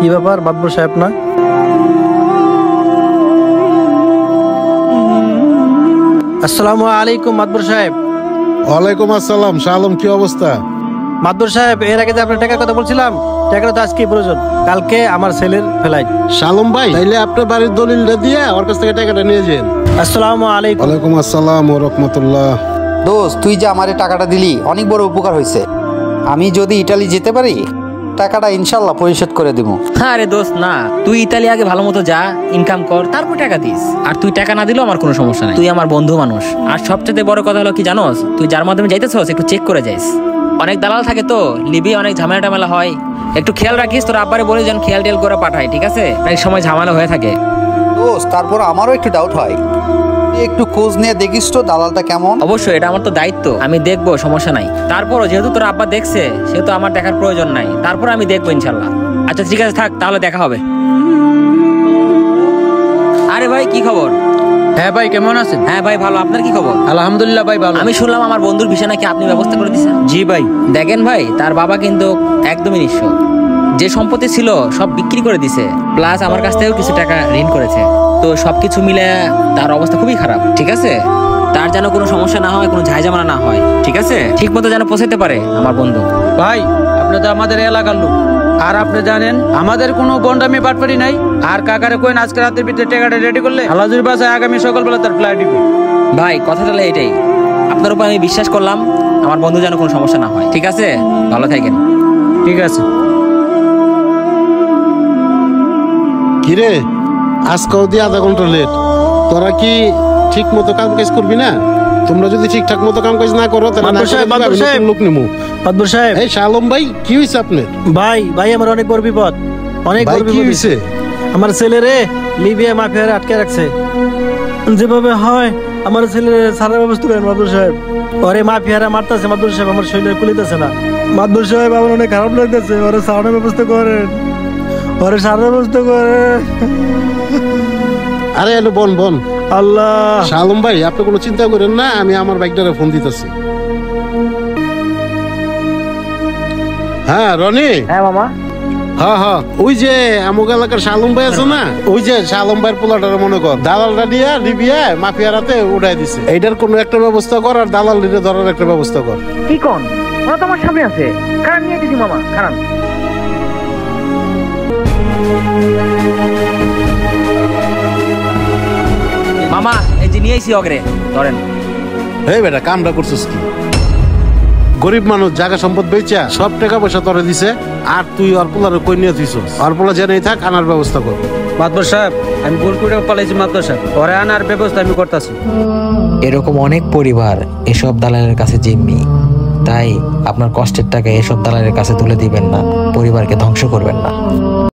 কি ব্যাপার মাতবর সাহেব না? আসসালামু আলাইকুম মাতবর সাহেব। ওয়ালাইকুম আসসালাম। শালম, কি অবস্থা? মাতবর সাহেব, এর আগে যে আপনার টাকার কথা বলছিলাম, টাকাটা তো আজকে প্রয়োজন, কালকে আমার ছেলের ফ্লাইট। শালম ভাই, তাইলে আপনার বাড়ির দলিলটা দিয়ে ওর কাছ থেকে টাকাটা নিয়ে যান। আসসালামু আলাইকুম। ওয়ালাইকুম আসসালাম ওয়া রাহমাতুল্লাহ। দোস্ত, তুই যে আমারে টাকাটা দিলি অনেক বড় উপকার হয়েছে। আমি যদি ইটালি যেতে পারি টাকাটা ইনশাল্লাহ পরিশোধ করে দিব। আরে দোস্ত না, তুই ইতালি আগে ভালো মতো যা, ইনকাম কর, তারপর টাকা দিস। আর তুই টাকা না দিলেও আমার কোনো সমস্যা নাই, তুই আমার বন্ধু মানুষ। আর সবচেয়ে বড় কথা হলো কি জানোস, তুই যার মাধ্যমে যাইতেছস একটু চেক করে যাইস। অনেক দালাল থাকে তো, লিবি অনেক ঝামেলা টামেলা হয়, একটু খেয়াল রাখিস। তোর আব্বারে বলে যেন খেয়াল টেয়াল করে পাঠায়, ঠিক আছে? অনেক সময় ঝামেলা হয়ে থাকে। দোস্ত, তারপর আমারও একটু ডাউট হয়, তুই একটু খোঁজ নিয়ে দেখিস তো দালালটা কেমন। অবশ্যই, এটা আমার তো দায়িত্ব, আমি দেখবো, সমস্যা নাই। তারপরও যেহেতু তোর আব্বা দেখছে, সেহেতু আমার দেখার প্রয়োজন নাই। তারপর আমি দেখবো ইনশাল্লাহ। আচ্ছা ঠিক আছে, থাক তাহলে, দেখা হবে। আরে ভাই, কি খবর? হ্যাঁ ভাই, কেমন আছেন? হ্যাঁ ভাই ভালো, আপনার কি খবর? আলহামদুলিল্লাহ ভাই ভালো। আমি শুনলাম আমার বন্ধুর ভিসা নাকি আপনি ব্যবস্থা করে দিয়েছেন। জি ভাই। দেখেন ভাই, তার বাবা কিন্তু একদমই নিঃস্ব, যে সম্পত্তি ছিল সব বিক্রি করে দিছে, প্লাস আমার কাছ থেকেও কিছু টাকা ঋণ করেছে। তো সবকিছু মিলে তার অবস্থা খুবই খারাপ, ঠিক আছে? তার যেন কোনো সমস্যা না হয়, কোনো ঝামেলা না হয়, ঠিক আছে? ঠিক মতো যেন পৌঁছাতে পারে আমার বন্ধু। ভাই, আপনি তো আমাদের এলাকার লোক, আর আপনি জানেন আমাদের কোনো গন্ডামি বাটপাড়ি নাই। আর কাকারে কইন আজকে রাতের ভিতরে টাকাটা রেডি করলে হালাজুর বাসায় আগামী সকালবেলা তার ফ্লাইট দিব। ভাই কথাটা হলো এটাই, আপনার উপর আমি বিশ্বাস করলাম, আমার বন্ধু যেন কোনো সমস্যা না হয়, ঠিক আছে? ভালো থাকেন। ঠিক আছে। কিরে, আজকেও দিয়ে আধা ঘন্টা লেট। তোরা কি ঠিক মতো কাম কাজ করবি না? তোমরা যদি ঠিকঠাক মতো কাম কাজ না করো তাহলে মাতবর সাহেব, মাতবর সাহেব। লোক নিমু। মাতবর সাহেব। এই শালম ভাই, কি হয়েছে আপনার? ভাই ভাই, আমার অনেক বড় বিপদ, অনেক ভাই, বড় কি বিপদ হয়েছে? আমার ছেলেরে লিবিয়া মাফিয়ারা আটকে রাখছে। যেভাবে হয় আমার ছেলের সারার ব্যবস্থা করেন মাদুর সাহেব। ওরে মাফিয়ারা মারতেছে মাদুর সাহেব, আমার শরীরে কুলিতেছে না মাদুর সাহেব, আমার অনেক খারাপ লাগতেছে। ওরে সারার ব্যবস্থা করেন, ওরে সারার ব্যবস্থা করেন। আরে এলো বন বন। আল্লাহ। শালম ভাই, আপনি কোনো চিন্তা করেন না, আমি আমার বাইকটারে ফোন দিতেছি। হ্যাঁ রনি। হ্যাঁ মামা। হ্যাঁ হ্যাঁ, ওই যে আমুক এলাকার শালম ভাই আছে না, ওই যে শালম ভাইয়ের পোলাটার মনে কর দালালটা দিয়া লিবিয়া মাফিয়ারাতে উঠাই দিছে। এইটার কোনো একটা ব্যবস্থা কর, আর দালাল দিতে ধরার একটা ব্যবস্থা কর। কি কোন? ওরা তো আমার সামনে আছে, কারণ নিয়ে দিছি মামা, কারণ মামা এই যে নিয়ে আইছি অগ্রে, ধরেন। এই বেটা, কামটা করছিস কি? গরিব মানুষ জায়গা সম্পদ বেচা সব টাকা পয়সা তোরে দিছে, আর তুই ওর পোলারে কই নিয়ে দিছস? ওর পোলা জেনেই থাক, আনার ব্যবস্থা কর। মাতবর সাহেব, আমি ভুল করে পালাইছি। মাতবর সাহেব, ওরে আনার ব্যবস্থা আমি করতেছি। এরকম অনেক পরিবার এসব দালালের কাছে জিম্মি, তাই আপনার কষ্টের টাকা এসব দালালের কাছে তুলে দিবেন না, পরিবারকে ধ্বংস করবেন না।